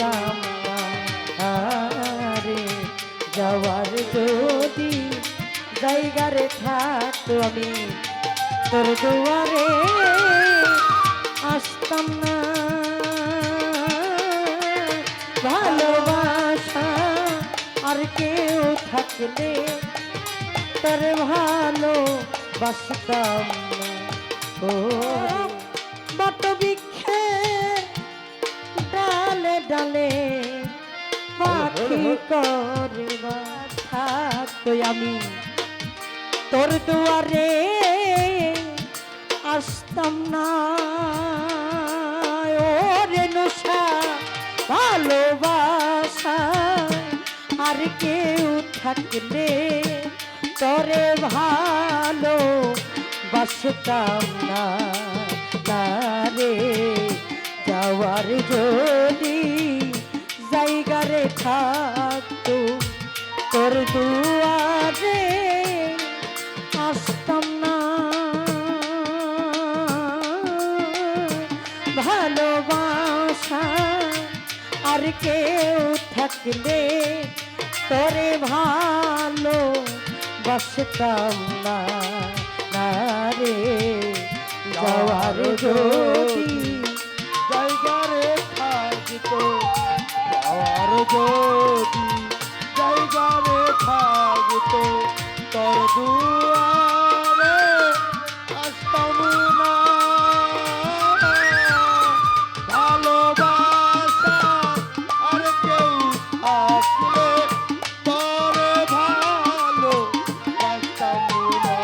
বাসতাম না রে। যাওয়ার যদি জায়গারে থাকতো আমি তোর দুয়ারে আসতাম না। ভালোবাসা আর কেউ থাকলে তোর ভালো বাসতাম না। ও বট বৃক্ষে ডালে ডালে পাখি করবা থাকতো আমি তোর দুয়ারে আসতাম না। ওরে নেশা ভালোবাসা আর কেউ থাকলে তোরে ভালো বাসতাম না রে। যাওয়ার যদি জায়গারে থাকতো তোর দুয়ারে আসতাম না। ভালোবাসা আর কেউ থাকলে তোরে ভালো বাসতাম না রে। যাওয়ার যদি জায়গারে থাকতো, যাওয়ার যদি জায়গারে থাকতো তোর দুয়ারে আসতাম না। ভালোবাসা আর কেউ থাকলে তোর ভালো বাসতাম না।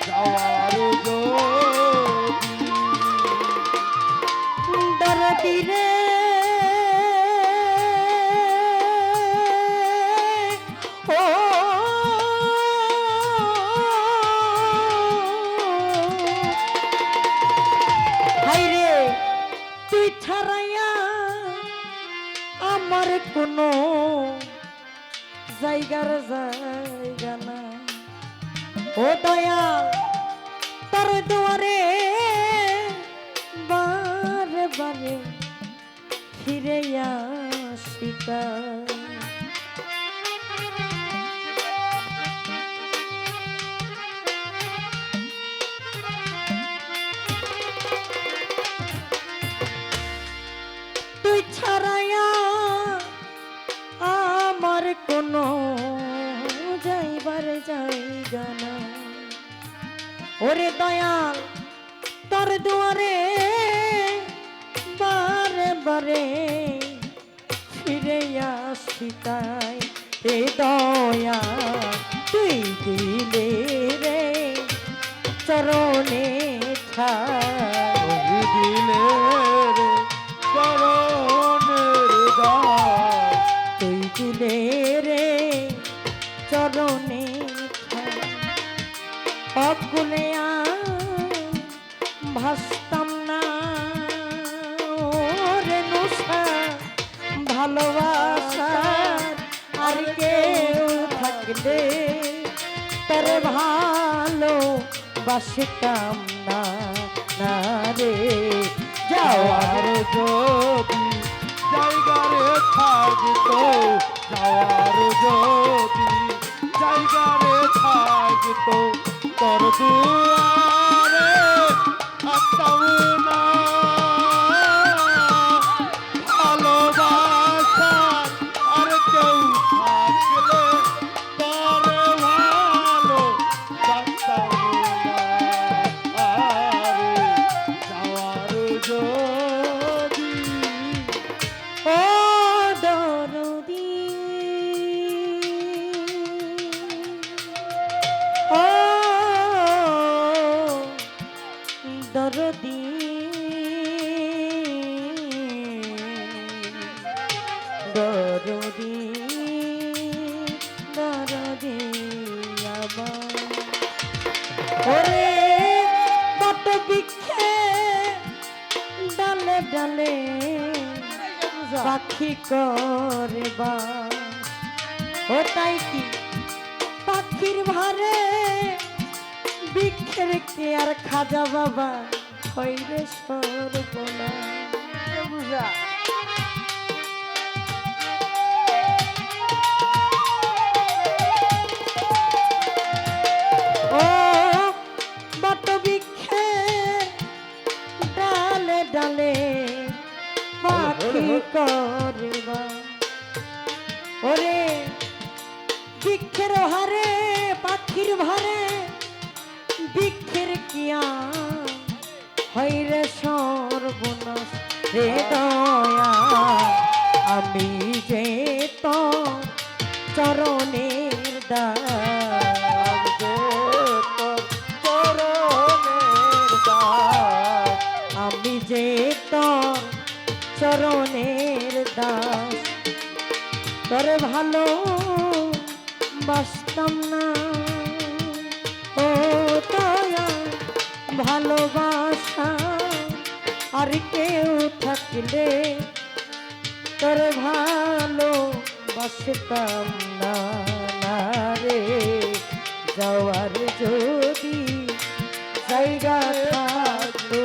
যাওয়ার যদি দরদি রে ও হায় রে তুই ছাড়াইয়া আমার কোনো জায়গার জায়গা না। ও দয়াল তোর দুয়ারে বারে বারে ফিরে আসিতা। তুই ছাড়াইয়া আমার কোনো যাইবার জায়গা না। ওরে দয়াল তোর দুয়ারে বারে বারে ফিরে আসি তাই। এ দয়া তুই দিলে রে চরণে ঠাই। দিলে রে চরণের দায়, তুই দিলে রে চরণে ঠাই। অকুলে ভাসতাম না। ওরে নেশা ভালোবাসা আর কেউ থাকলে তোর ভালো বাসতাম না রে। যাওয়ার যদি জায়গারে থাকতো, যাওয়ার যদি জায়গারে থাকতো তোর দুয়ারে আসতাম না। ভালোবাসা আর কেউ থাকলে তোর ভালো বাসতাম না। যাওয়ার যদি ও দরদি ও দরদি দরদি দরদি আমার ওরে বট বৃক্ষে ডালে ডালে পাখি করে বা ও তাই কি পাখির ভারে বৃক্ষের কে আর খাজা বাবা হইরে সর্বনা। কি করবা ওরে বৃক্ষের হারে পাখির ভারে বৃক্ষের কিয়া হইরে সর্বনাশ রে দয়া আমি যে তো চরণের দাস আমি যে তোর চরণের দাস তোর ভালো বাসতাম না ও দয়া ভালোবাসা আর কেউ থাকলে তোর ভালো বাসতাম না না রে যাওয়ার যদি জায়গা থাকতো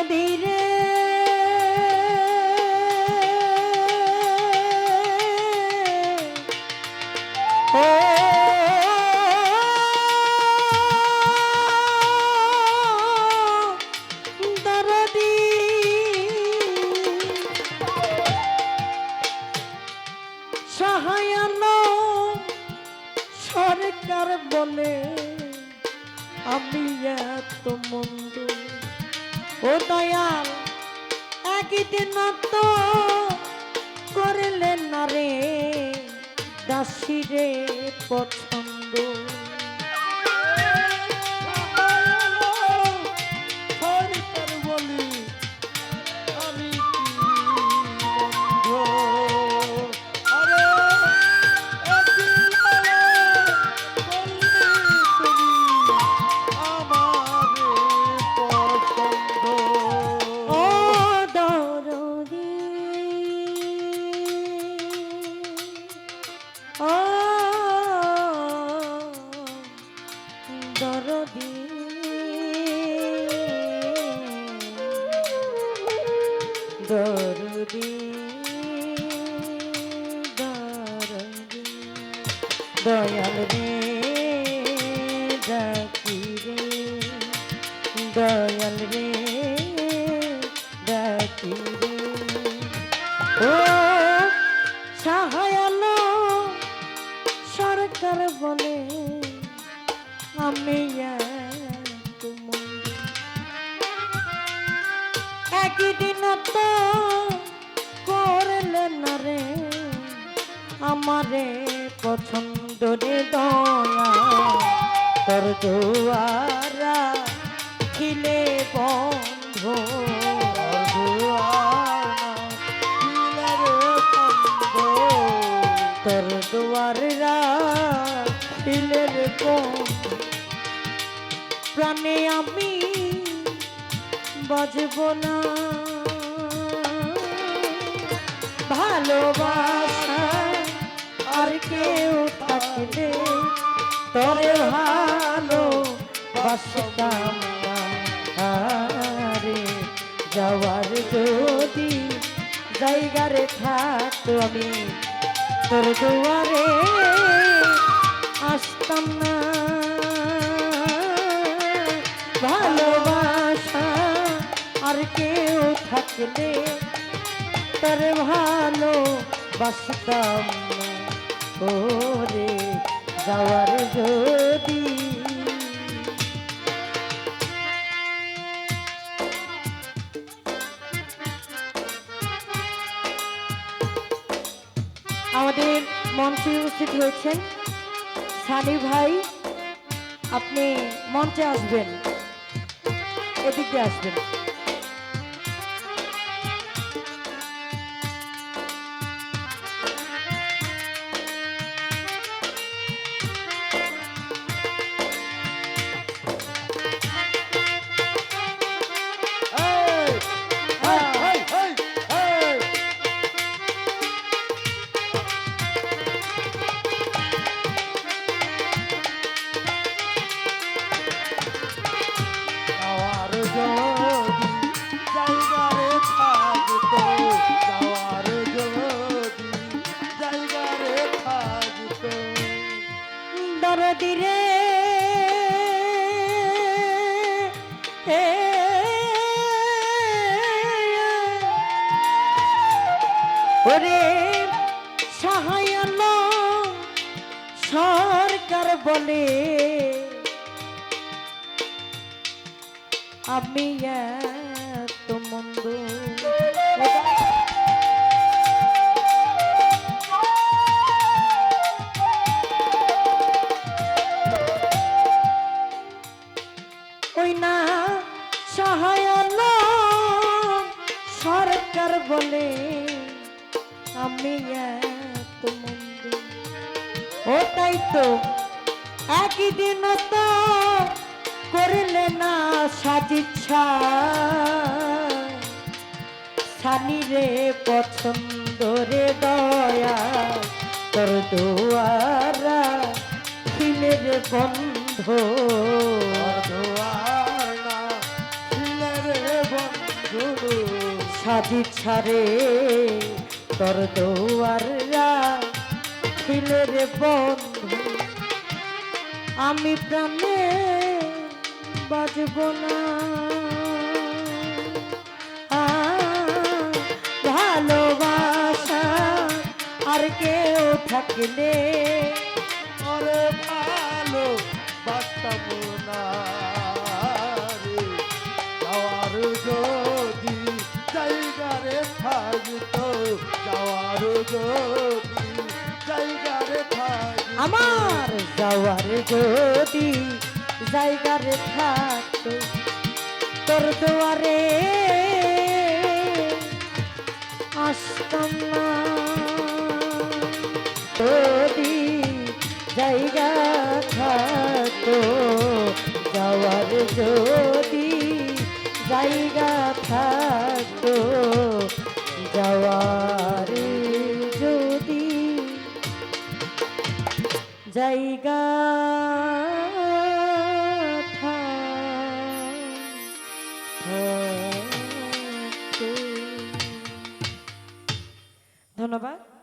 ধীরে ও দরদি সহায়ানো সরকার বলে আমি এত মন্দ ও দয়াল একদিন তো করলেন না রে দাসীরে পছন্দ সরকার বলি আমি কি বন্ধ আরে একদিন বললে তুমি আমারে পছন্দ ও দরদি ও দরদি দরদি দরদি দয়াল রে ডাকি রে দয়াল রে ডাকি রে ও সহায়ালো সরকার বলে আমি একদিন তো করলে না রে আমারে পছন্দ রে দয়া তোর দুয়ারা খিলে বন্ধ তোর দুয়ারা খিলে রে বন্ধ প্রাণে আমি বাজব না ভালোবাসা আর কেউ থাকলে তোরে ভালো বাসতাম না আরে যাওয়ার যদি জায়গারে থাকতো আমি তোর দুয়ারে আসতাম না ভালোবাসা আর কেউ থাকলে তোর ভালো বাসতাম না ওরে যাওয়ার যদি আমাদের মঞ্চে উপস্থিত হয়েছেন সানি ভাই, আপনি মঞ্চে আসবেন। এদিক দিয়ে আসবেন। এই, এই, এই, এই। যাওয়ার যদি জায়গারে থাকতো, যাওয়ার যদি জায়গারে থাকতো, দরদি রে ওরে সাহায্য সরকার বলে আমি এত মন্দ। ওই না সহায়ন সরকার বলে আমি এত মন্দ। ও তাই তো একই দিন তো করলে না সাজিচ্ছা সানি রে পছন্দ রে দয়া তোর দুয়ারা খিলের বন্ধ আর দোয়ার না ছিলে রে বন্ধু, সাজিচ্ছা রে তোর দুয়ারা খিলের বন্ধু। আমি প্রাণে বাজব না ভালোবাসা আর কেউ থাকলে ওরে ভালো বাসতাম না রে, যাওয়ার যদি জায়গারে থাকতো, যাওয়ার যদি জায়গারে থাকতো, আমার যাওয়ার যদি জায়গার থাকতো তোর দুয়ারে আসতাম না। যদি জায়গা থাকতো যাওয়ার যদি জায়গা থাকতো যাওয়ার যদি জায়গা থাকতো। ধন্যবাদ।